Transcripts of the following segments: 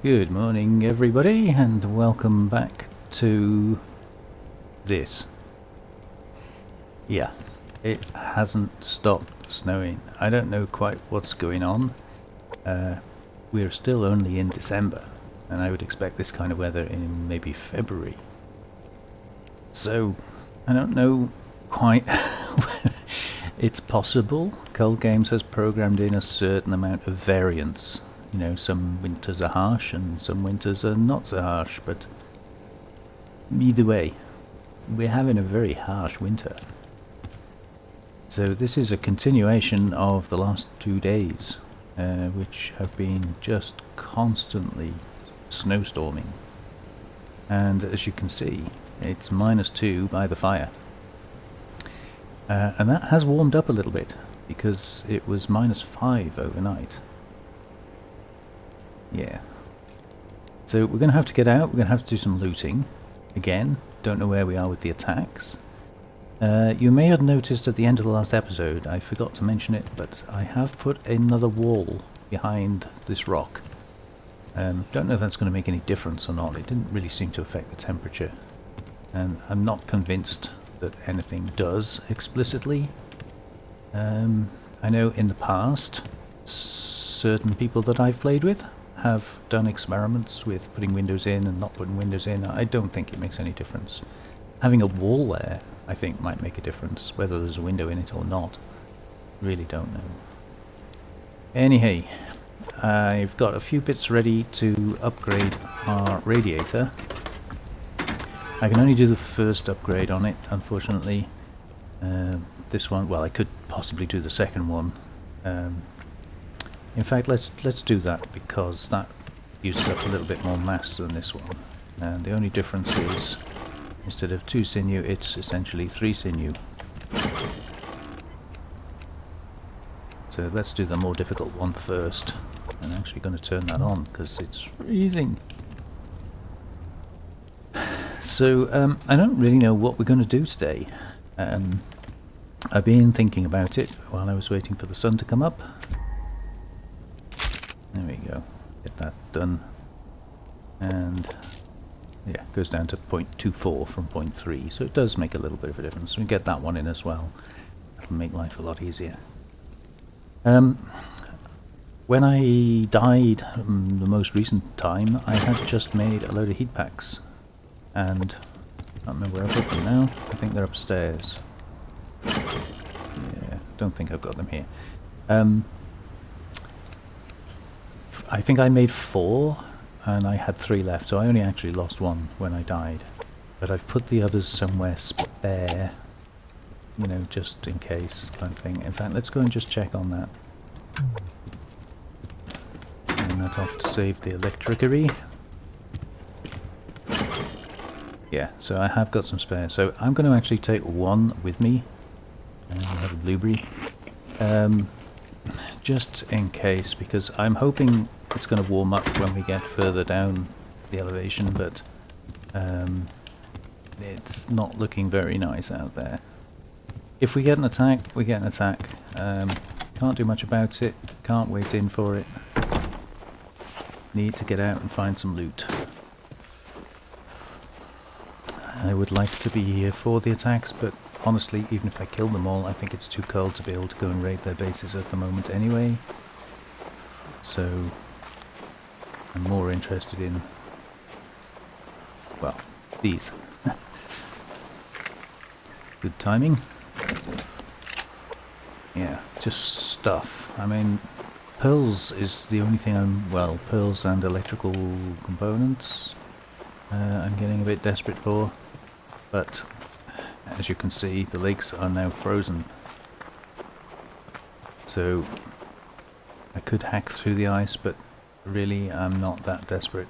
Good morning everybody and welcome back to this. Yeah, it hasn't stopped snowing. I don't know quite what's going on. We're still only in December and I would expect this kind of weather in maybe February. So, I don't know quite. It's possible ColdGames has programmed in a certain amount of variance. You know, some winters are harsh and some winters are not so harsh, but either way, we're having a very harsh winter. So this is a continuation of the last 2 days, which have been just constantly snowstorming. And as you can see, it's -2 by the fire. And that has warmed up a little bit, because it was -5 overnight. Yeah. So we're going to have to get out, we're going to have to do some looting. Again, don't know where we are with the attacks. You may have noticed at the end of the last episode, I forgot to mention it, but I have put another wall behind this rock. Don't know if that's going to make any difference or not. It didn't really seem to affect the temperature. And I'm not convinced that anything does explicitly. I know in the past, certain people that I've played with have done experiments with putting windows in and not putting windows in. I don't think it makes any difference. Having a wall there, I think, might make a difference, whether there's a window in it or not. Really don't know. Anyhow, I've got a few bits ready to upgrade our radiator. I can only do the first upgrade on it, unfortunately. This one, well, I could possibly do the second one. In fact, let's do that, because that uses up a little bit more mass than this one. And the only difference is, instead of 2 sinew, it's essentially 3 sinew. So let's do the more difficult one first. I'm actually going to turn that on, because it's freezing. So, I don't really know what we're going to do today. I've been thinking about it while I was waiting for the sun to come up. There we go. Get that done. And yeah, it goes down to 0.24 from 0.3, so it does make a little bit of a difference. We get that one in as well. That'll make life a lot easier. When I died the most recent time, I had just made a load of heat packs. And I don't know where I put them now. I think they're upstairs. Yeah, don't think I've got them here. I think I made 4, and I had 3 left, so I only actually lost 1 when I died. But I've put the others somewhere spare, you know, just in case kind of thing. In fact, let's go and just check on that. And that's off to save the electricity. Yeah, so I have got some spare. So I'm going to actually take 1 with me. And I'll have a blueberry. Just in case, because I'm hoping it's going to warm up when we get further down the elevation, but it's not looking very nice out there. If we get an attack, we get an attack. Can't do much about it, can't wait in for it. Need to get out and find some loot. I would like to be here for the attacks, but honestly, even if I kill them all, I think it's too cold to be able to go and raid their bases at the moment anyway. So I'm more interested in, well, these. Good timing. Yeah, just stuff. I mean, pearls is the only thing well, pearls and electrical components I'm getting a bit desperate for. But as you can see, the lakes are now frozen. So I could hack through the ice, but really I'm not that desperate.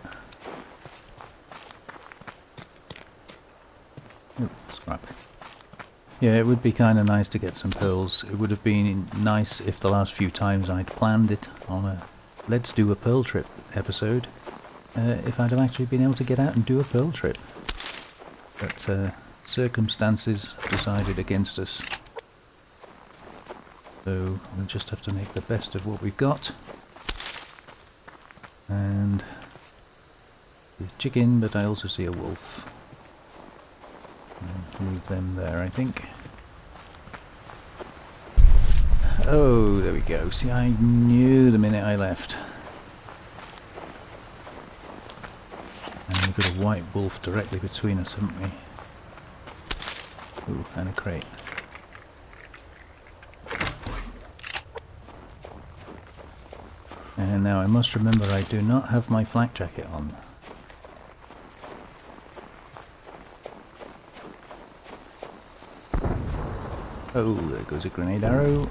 Ooh, scrap. Yeah, it would be kind of nice to get some pearls. It would have been nice if the last few times I'd planned it on a Let's Do a Pearl Trip episode, if I'd have actually been able to get out and do a pearl trip. But circumstances decided against us. So we'll just have to make the best of what we've got. And The chicken, but I also see a wolf. Leave them there, I think. Oh, there we go. See, I knew the minute I left. And we've got a white wolf directly between us, haven't we? Ooh, and a crate. And now I must remember I do not have my flak jacket on. Oh, there goes a grenade arrow.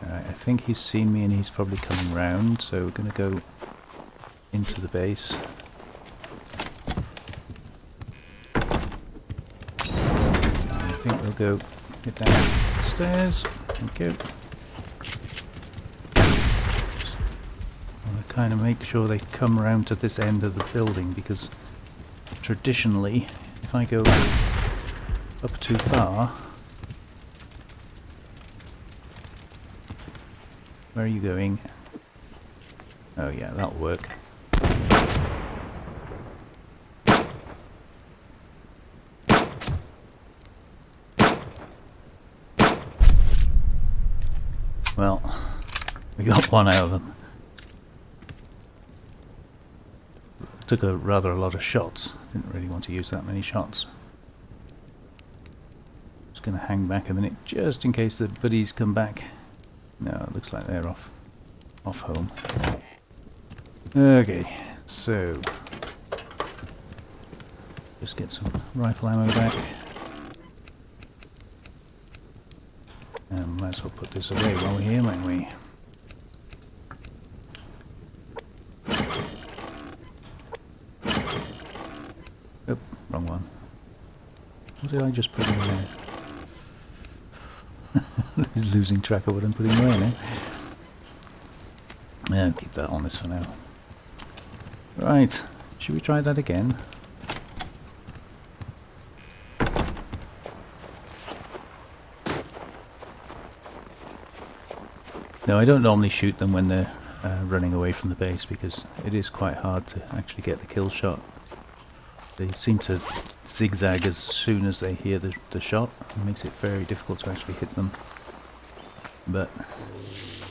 Alright, I think he's seen me and he's probably coming round, so we're going to go into the base. I think we'll go get downstairs. Thank you. Kind of make sure they come around to this end of the building, because traditionally if I go up too far... Where are you going? Oh yeah, that'll work. Well, we got one out of them. Took a lot of shots. Didn't really want to use that many shots. Just going to hang back a minute just in case the buddies come back. No, it looks like they're off home. Okay, so just get some rifle ammo back. And might as well put this away while we're here, mightn't we? Oh, wrong one. What did I just put in there? He's losing track of what I'm putting away now. Yeah, I'll keep that on this for now. Right, should we try that again? No, I don't normally shoot them when they're running away from the base, because it is quite hard to actually get the kill shot. They seem to zigzag as soon as they hear the shot. It makes it very difficult to actually hit them. But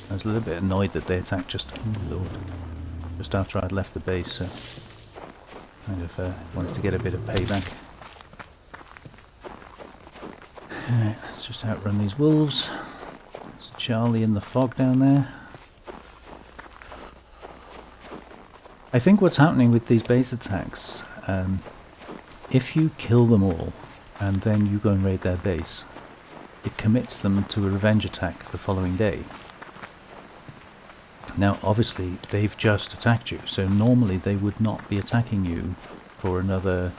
I was a little bit annoyed that they attacked just after I'd left the base, so kind of wanted to get a bit of payback. Alright, let's just outrun these wolves. There's Charlie in the fog down there. I think what's happening with these base attacks, if you kill them all and then you go and raid their base, it commits them to a revenge attack the following day. Now obviously they've just attacked you, so normally they would not be attacking you for another,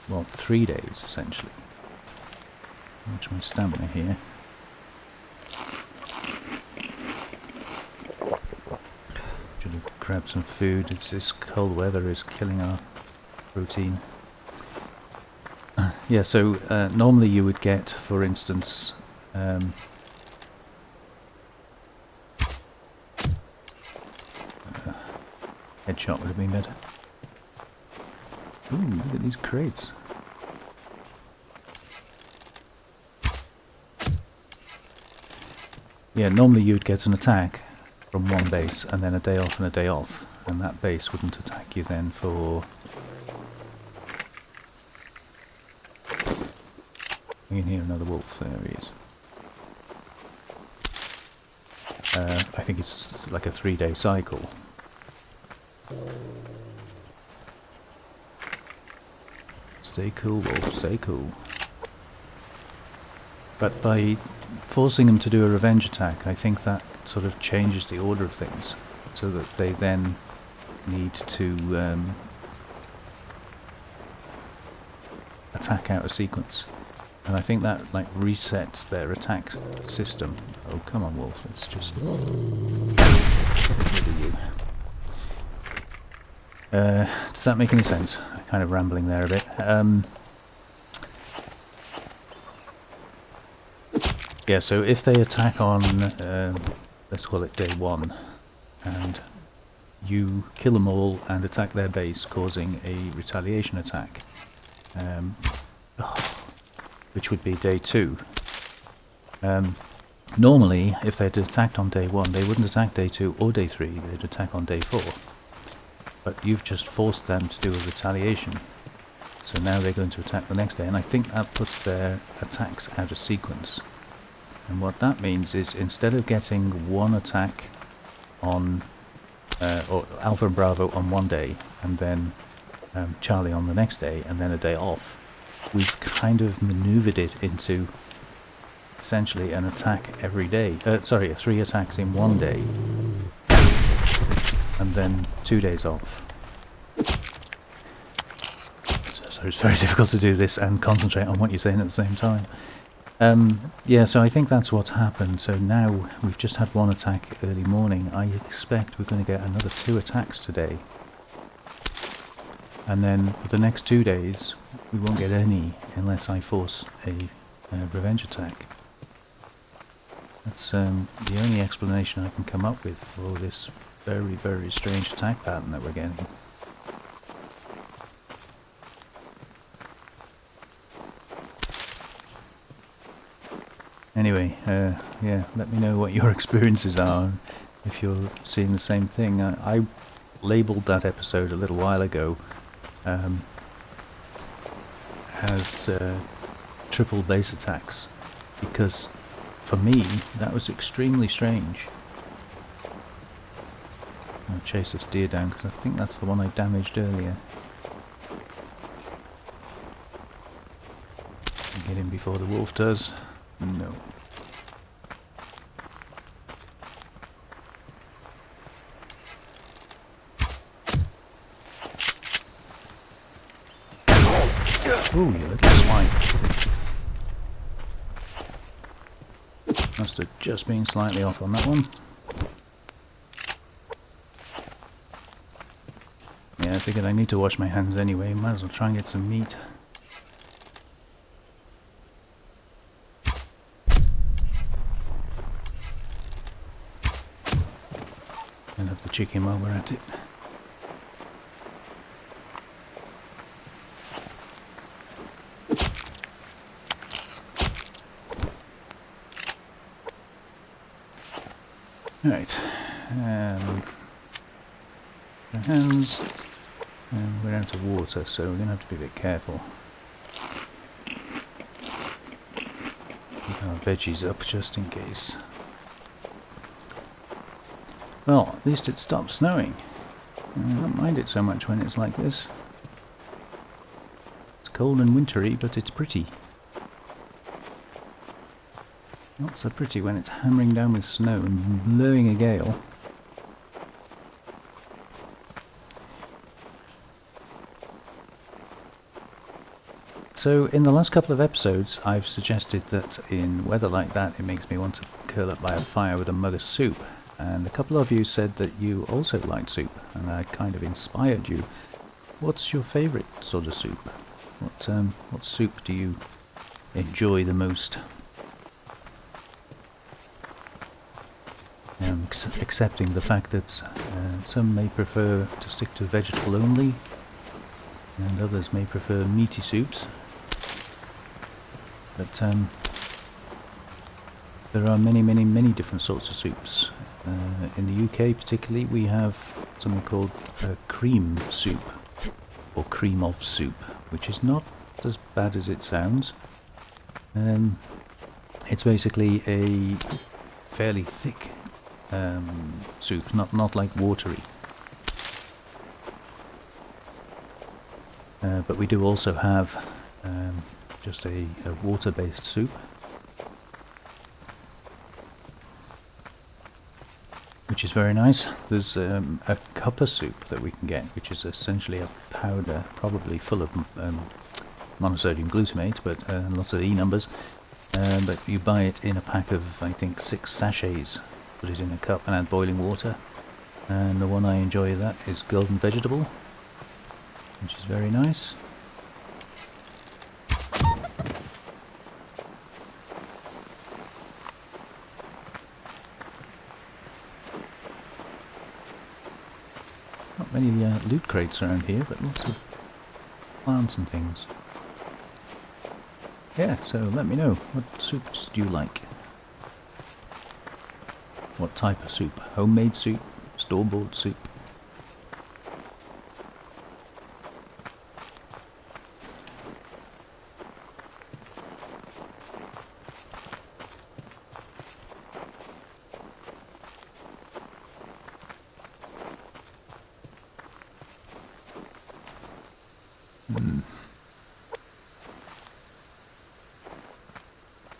well, 3 days essentially. Watch my stamina here. Should have grabbed some food. It's this cold weather is killing our protein. Yeah, so normally you would get, for instance, headshot would have been better. Ooh, look at these crates. Yeah, normally you would get an attack from one base and then a day off and a day off, and that base wouldn't attack you then for... You can hear another wolf. There he is. I think it's like a 3-day cycle. Stay cool, wolf, stay cool. But by forcing them to do a revenge attack, I think that sort of changes the order of things, so that they then need to attack out of sequence. And I think that like resets their attack system. Oh, come on, wolf, let's just... does that make any sense? I'm kind of rambling there a bit. Yeah, so if they attack on, let's call it day 1, and you kill them all and attack their base, causing a retaliation attack, which would be day 2. Normally, if they'd attacked on day 1, they wouldn't attack day 2 or day 3, they'd attack on day 4. But you've just forced them to do a retaliation. So now they're going to attack the next day, and I think that puts their attacks out of sequence. And what that means is, instead of getting one attack on, or Alpha and Bravo on one day, and then Charlie on the next day, and then a day off, we've kind of maneuvered it into essentially an attack every day. 3 attacks in one day, and then 2 days off. So it's very difficult to do this and concentrate on what you're saying at the same time. Yeah, so I think that's what's happened. So now we've just had 1 attack early morning. I expect we're going to get another 2 attacks today. And then for the next 2 days, we won't get any unless I force a revenge attack. That's the only explanation I can come up with for this very, very strange attack pattern that we're getting. Anyway, yeah, let me know what your experiences are, if you're seeing the same thing. I labelled that episode a little while ago as triple base attacks, because for me that was extremely strange. I'll chase this deer down because I think that's the one I damaged earlier. Get him before the wolf does. No. Ooh, you little swine. Must have just been slightly off on that one. Yeah, I figured I need to wash my hands anyway. Might as well try and get some meat. And have the chicken while we're at it. Right, our hands, and we're out of water, so we're going to have to be a bit careful. Keep our veggies up just in case. Well, at least it stopped snowing. I don't mind it so much when it's like this. It's cold and wintry, but it's pretty. Not so pretty when it's hammering down with snow and blowing a gale. So in the last couple of episodes I've suggested that in weather like that it makes me want to curl up by a fire with a mug of soup, and a couple of you said that you also liked soup, and I kind of inspired you. What's your favourite sort of soup? What soup do you enjoy the most? Accepting the fact that some may prefer to stick to vegetable only, and others may prefer meaty soups. But there are many, many, many different sorts of soups. In the UK particularly, we have something called cream soup, or cream of soup, which is not as bad as it sounds. It's basically a fairly thick soup, not like watery. But we do also have just a water-based soup, which is very nice. There's a cuppa soup that we can get, which is essentially a powder, probably full of monosodium glutamate, but lots of E numbers. But you buy it in a pack of, I think, 6 sachets. Put it in a cup and add boiling water. And the one I enjoy of that is golden vegetable, which is very nice. many loot crates around here, but lots of plants and things. Yeah, so let me know, what soups do you like? What type of soup? Homemade soup? Store-bought soup?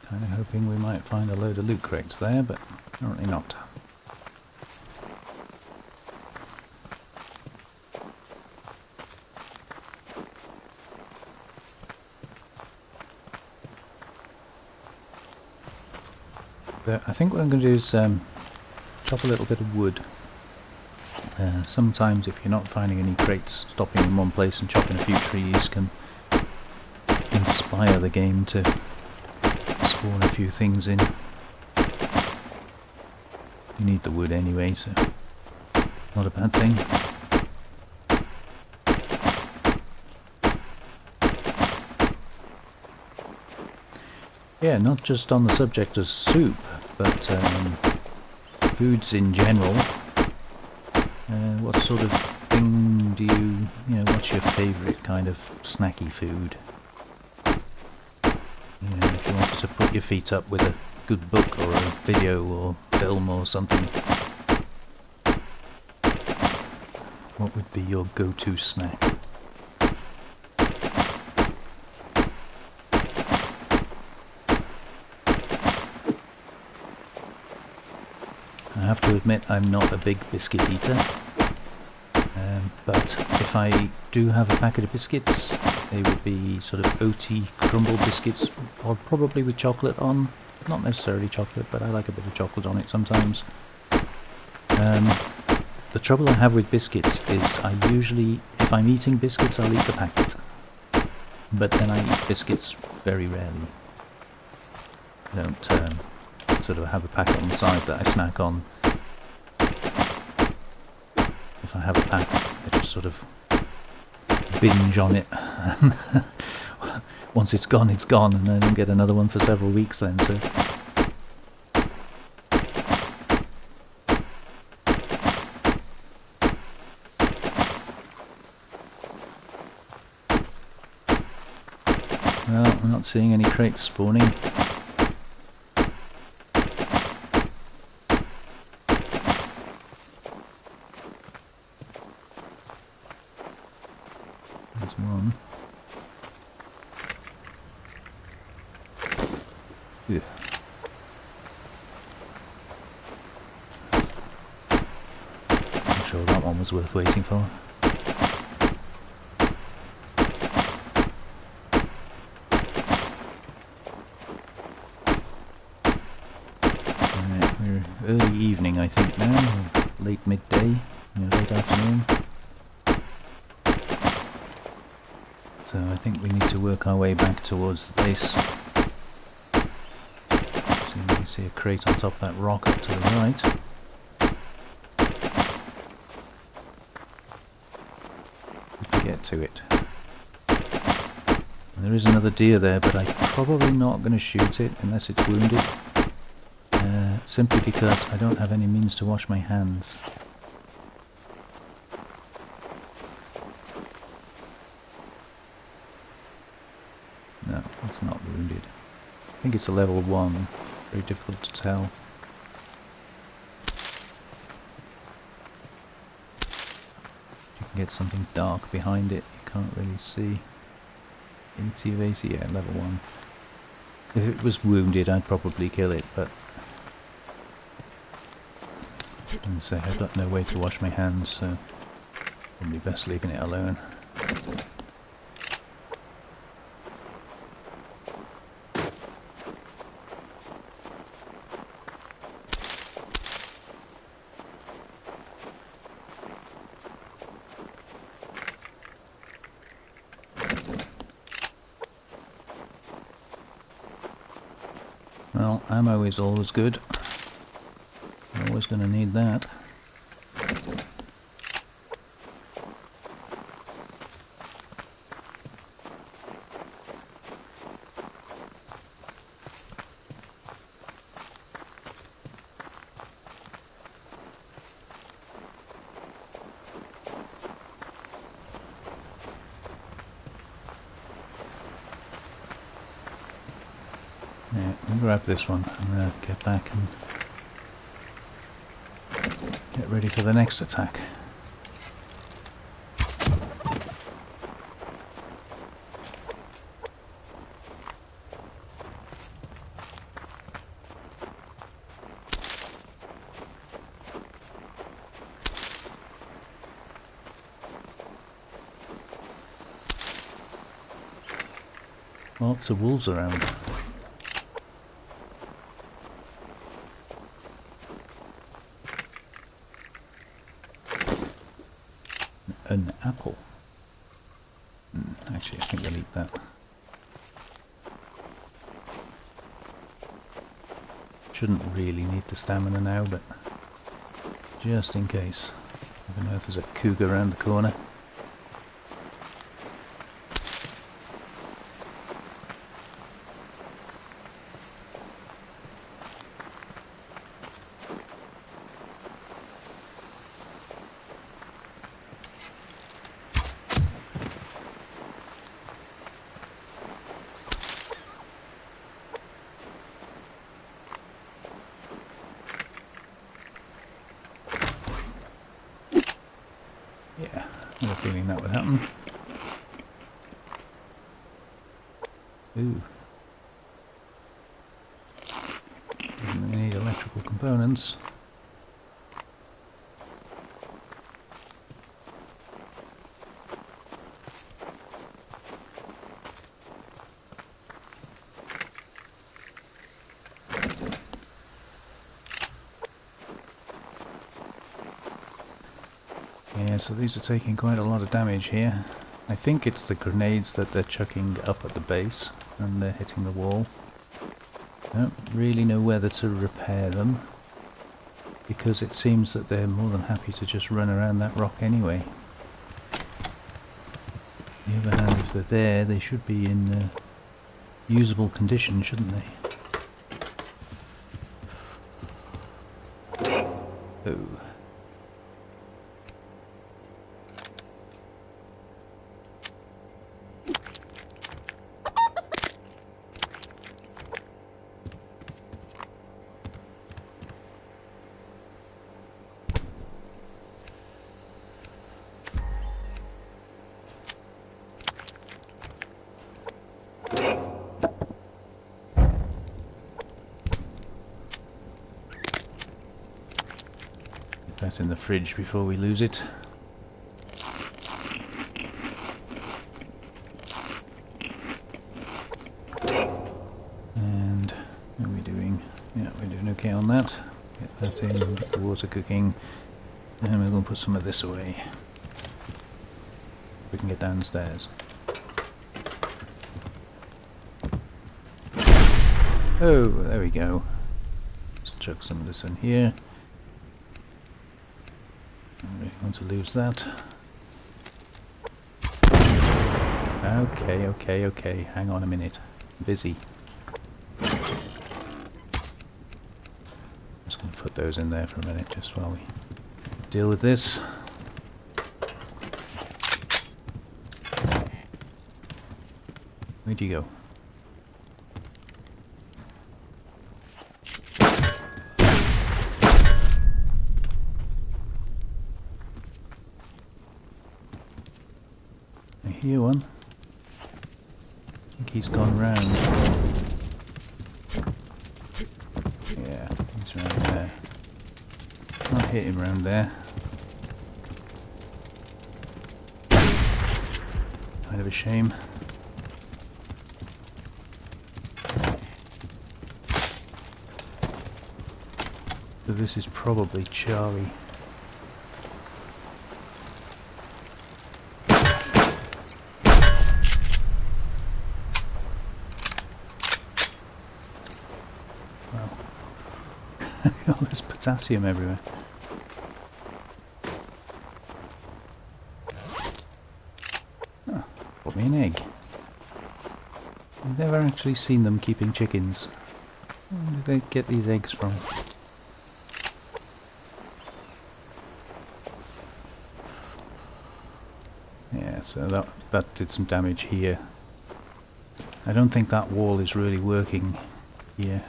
Kind of hoping we might find a load of loot crates there, but apparently not. But I think what I'm going to do is chop a little bit of wood. Sometimes if you're not finding any crates, stopping in one place and chopping a few trees can inspire the game to spawn a few things in. You need the wood anyway, so not a bad thing. Yeah, not just on the subject of soup, but foods in general. What sort of thing do you know, what's your favourite kind of snacky food? You know, if you wanted to put your feet up with a good book or a video or film or something, what would be your go-to snack? I have to admit I'm not a big biscuit eater, but if I do have a packet of biscuits, they would be sort of oaty crumble biscuits, or probably with chocolate on. Not necessarily chocolate, but I like a bit of chocolate on it sometimes. The trouble I have with biscuits is I usually, if I'm eating biscuits, I'll eat the packet. But then I eat biscuits very rarely. I don't sort of have a packet on the side that I snack on. If I have a pack, I just sort of binge on it. Once it's gone, and I don't get another one for several weeks then, so... Well, I'm not seeing any crates spawning. There's one. Yeah. I'm sure that one was worth waiting for. Right, we're early evening I think now, or late midday, late afternoon. So I think we need to work our way back towards the base. So you see a crate on top of that rock up to the right. We can get to it. And there is another deer there, but I'm probably not going to shoot it unless it's wounded. Simply because I don't have any means to wash my hands. No, it's not wounded. I think it's a level 1. Very difficult to tell. You can get something dark behind it, you can't really see. 80 of 80, yeah, level 1. If it was wounded, I'd probably kill it, but... As I say, I've got no way to wash my hands, so... probably best leaving it alone. Well, ammo is always good. You're always going to need that. Yeah, we'll grab this one and get back and get ready for the next attack. Lots of wolves around. An apple. Actually, I think I'll eat that. Shouldn't really need the stamina now, but just in case. I don't know if there's a cougar around the corner. Yeah, I had a feeling that would happen. Ooh. We need electrical components. Yeah, so these are taking quite a lot of damage here. I think it's the grenades that they're chucking up at the base and they're hitting the wall. I don't really know whether to repair them, because it seems that they're more than happy to just run around that rock anyway. On the other hand, if they're there, they should be in usable condition, shouldn't they? Oh. That in the fridge before we lose it. And how are we doing? Yeah, we're doing okay on that. Get that in, get the water cooking, and we're going to put some of this away. We can get downstairs. Oh, there we go. Let's chuck some of this in here. We're going to lose that. Okay. Hang on a minute. I'm busy. Just going to put those in there for a minute, just while we deal with this. Where'd you go? I hear one. I think he's gone round. Yeah, he's round there. Can't hit him round there. Kind of a shame. So this is probably Charlie. All this potassium everywhere. Oh, got me an egg. I've never actually seen them keeping chickens. Where do they get these eggs from? Yeah, so that did some damage here. I don't think that wall is really working Yeah,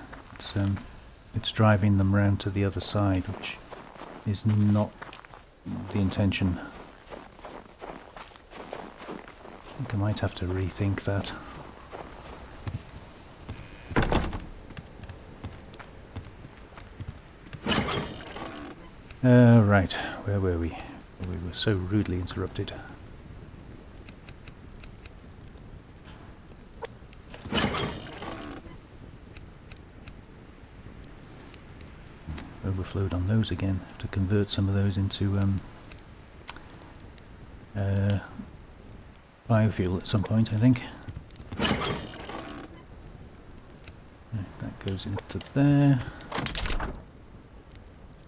it's driving them round to the other side, which is not the intention. I think I might have to rethink that. Right, where were we? We were so rudely interrupted. Overflowed on those again, to convert some of those into biofuel at some point, I think. Right, that goes into there.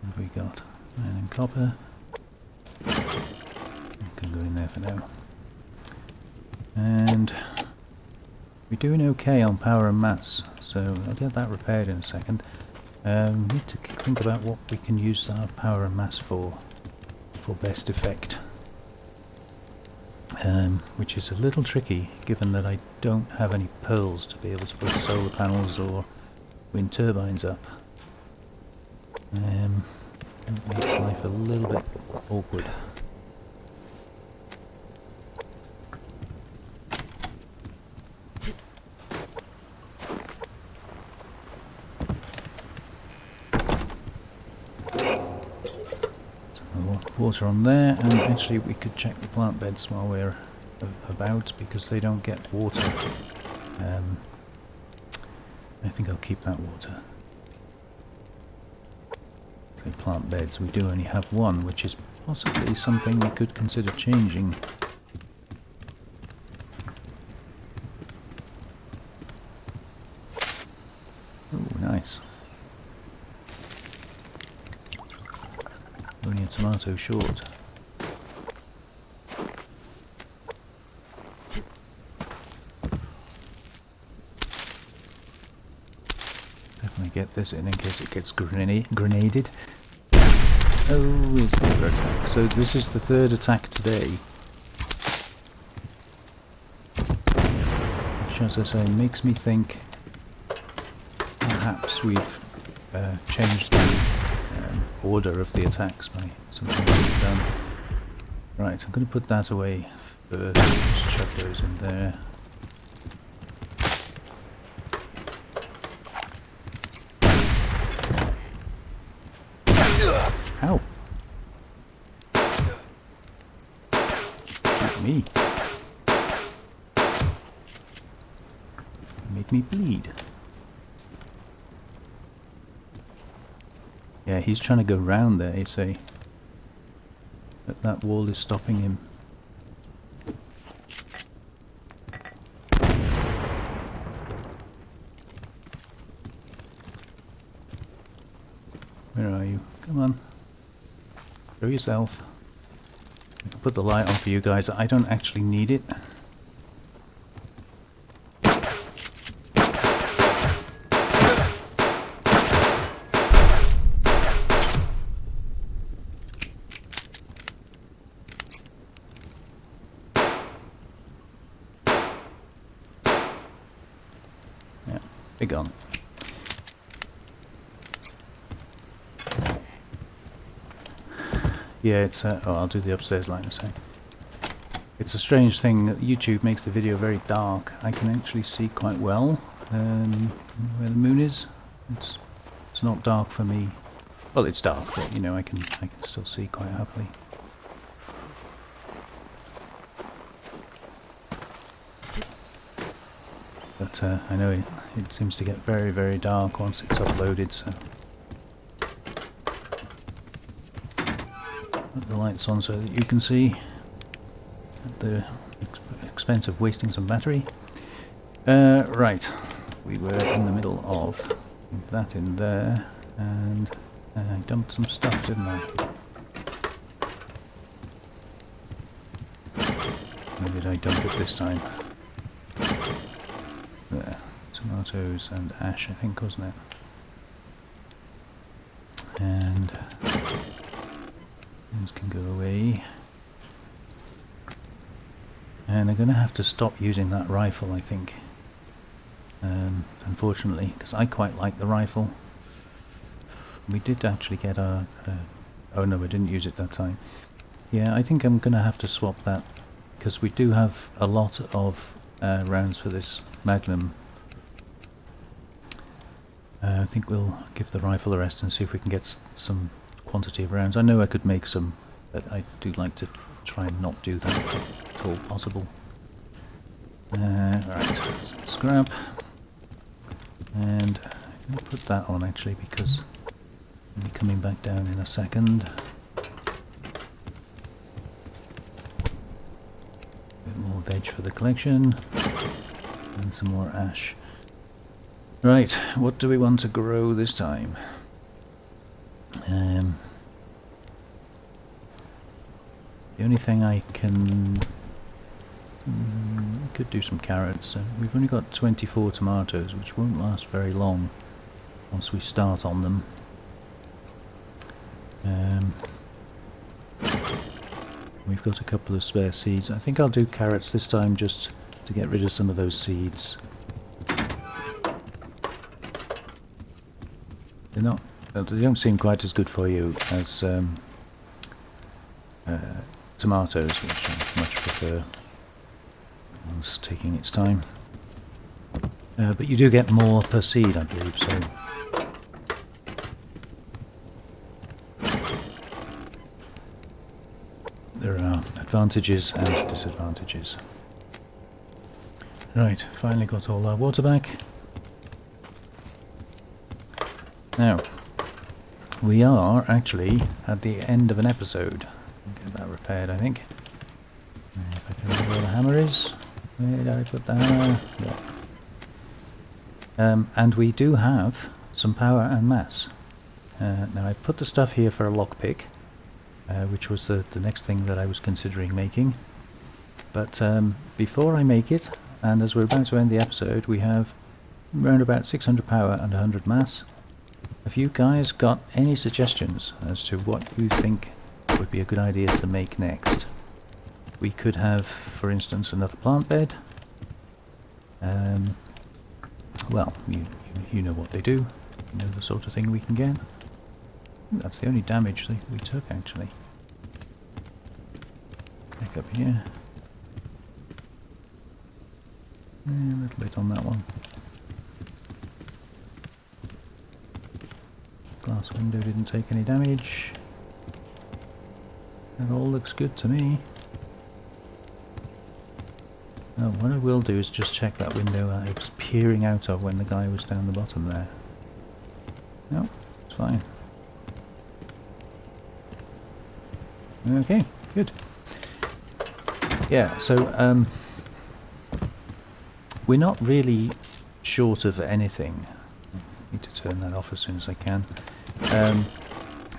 What have we got? Iron and copper. Can go in there for now. And we're doing okay on power and mass, so I'll get that repaired in a second. We need to think about what we can use our power and mass for best effect. Which is a little tricky, given that I don't have any pearls to be able to put solar panels or wind turbines up. It makes life a little bit awkward. Water on there, and actually we could check the plant beds while we're about, because they don't get water. I think I'll keep that water. Okay, plant beds, we do only have one, which is possibly something we could consider changing. Oh, nice. Only a tomato short. Definitely get this in case it gets grenaded. Oh, it's another attack. So this is the third attack today. Which, as I say, makes me think perhaps we've changed the order of the attacks by something we've done. Right, I'm going to put that away first. Just chuck those in there. Ow! Shoot me. Make me bleed. Yeah, he's trying to go round there, you see. But that wall is stopping him. Where are you? Come on. Show yourself. I can put the light on for you guys. I don't actually need it. Be gone. Yeah, it's oh, I'll do the upstairs light in a sec. It's a strange thing that YouTube makes the video very dark. I can actually see quite well where the moon is. It's not dark for me. Well, it's dark, but you know, I can still see quite happily. But I know it seems to get very, very dark once it's uploaded, so put the lights on so that you can see at the expense of wasting some battery. Right, we were in the middle of that in there, and I dumped some stuff, didn't I? Where did I dump it this time? There. Tomatoes and ash, I think, wasn't it? And these can go away. And I'm going to have to stop using that rifle, I think. unfortunately, because I quite like the rifle. We did actually get our... oh no, I didn't use it that time. Yeah, I think I'm going to have to swap that, because we do have a lot of rounds for this Magnum. I think we'll give the rifle a rest and see if we can get some quantity of rounds. I know I could make some, but I do like to try and not do that if at all possible. Right, some scrap. And I'm going to put that on actually because I'll be coming back down in a second. A bit more veg for the collection. And some more ash. Right, what do we want to grow this time? The only thing I can... could do some carrots. We've only got 24 tomatoes, which won't last very long once we start on them. We've got a couple of spare seeds. I think I'll do carrots this time just to get rid of some of those seeds. They don't seem quite as good for you as tomatoes, which I much prefer. It's taking its time. But you do get more per seed, I believe, so... There are advantages and disadvantages. Right, finally got all our water back. Now, we are actually at the end of an episode. I'll get that repaired, I think. If I can remember where the hammer is. Where did I put the hammer? Yeah. And we do have some power and mass. Now I've put the stuff here for a lockpick, which was the next thing that I was considering making. But before I make it, and as we're about to end the episode, we have around about 600 power and 100 mass. Have you guys got any suggestions as to what you think would be a good idea to make next? We could have, for instance, another plant bed. Well, you know what they do. You know the sort of thing we can get. That's the only damage that we took, actually. Back up here. A little bit on that one. Glass window didn't take any damage. That all looks good to me. Oh, what I will do is just check that window I was peering out of when the guy was down the bottom there. No, it's fine. Okay, good. Yeah, so we're not really short of anything. I need to turn that off as soon as I can.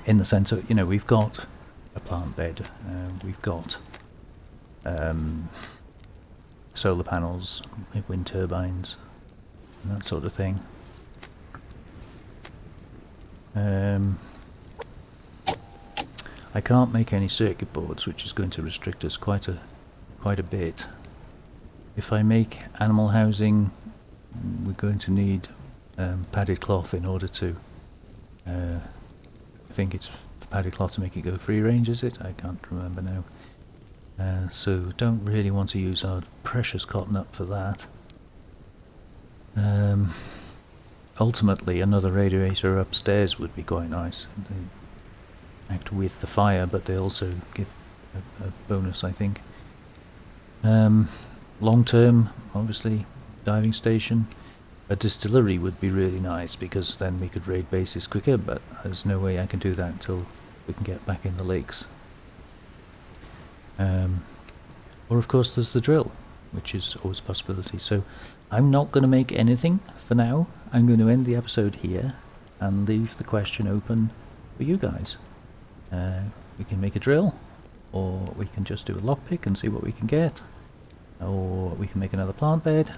In the sense of, you know, we've got a plant bed, we've got solar panels, wind turbines, and that sort of thing. I can't make any circuit boards, which is going to restrict us quite a bit. If I make animal housing, we're going to need padded cloth in order to... I think it's padded cloth to make it go free range, is it? I can't remember now. So don't really want to use our precious cotton up for that. Ultimately, another radiator upstairs would be quite nice. They act with the fire, but they also give a bonus, I think. Long term, obviously, diving station. A distillery would be really nice, because then we could raid bases quicker, but there's no way I can do that until we can get back in the lakes. Or of course there's the drill, which is always a possibility. So I'm not going to make anything for now. I'm going to end the episode here and leave the question open for you guys. We can make a drill, or we can just do a lockpick and see what we can get, or we can make another plant bed,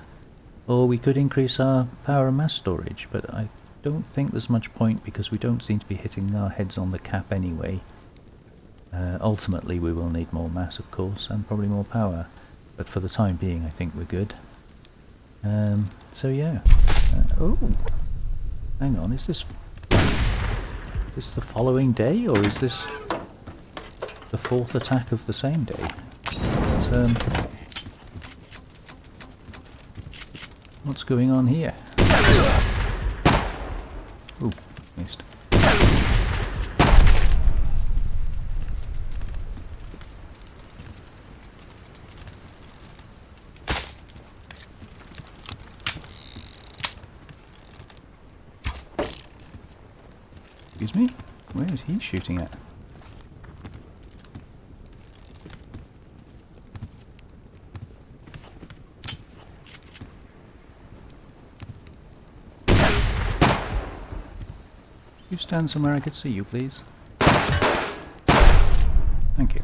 or we could increase our power and mass storage, but I don't think there's much point because we don't seem to be hitting our heads on the cap anyway. Ultimately we will need more mass, of course, and probably more power, but for the time being I think we're good. So yeah. Oh, hang on. Is this the following day, or is this the fourth attack of the same day? What's going on here? Ooh, missed. Excuse me? Where is he shooting at? You stand somewhere I could see you, please. Thank you.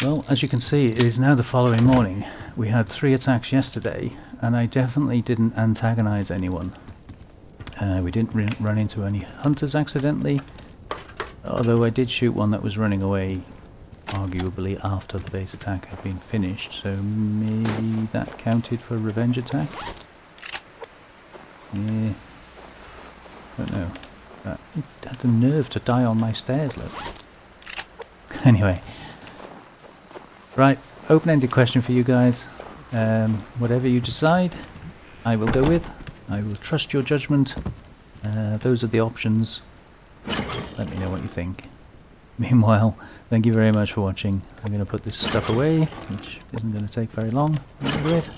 Well, as you can see, it is now the following morning. We had 3 attacks yesterday, and I definitely didn't antagonize anyone. We didn't run into any hunters accidentally, although I did shoot one that was running away, arguably after the base attack had been finished, so maybe that counted for a revenge attack? Yeah, don't know. It had the nerve to die on my stairs, look. Anyway. Right, open-ended question for you guys. Whatever you decide, I will go with. I will trust your judgment. Those are the options. Let me know what you think. Meanwhile, thank you very much for watching. I'm going to put this stuff away, which isn't going to take very long. A little bit.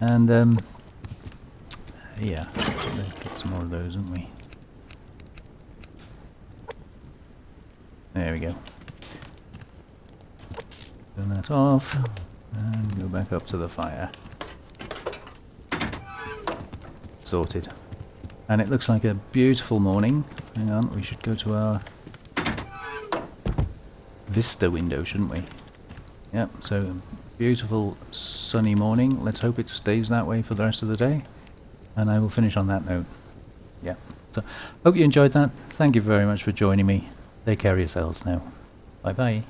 And, yeah, let's get some more of those, haven't we? There we go. Turn that off, and go back up to the fire. Sorted. And it looks like a beautiful morning. Hang on, we should go to our vista window, shouldn't we? Yep, so beautiful sunny morning. Let's hope it stays that way for the rest of the day. And I will finish on that note. Yeah. So, hope you enjoyed that. Thank you very much for joining me. Take care of yourselves now. Bye bye.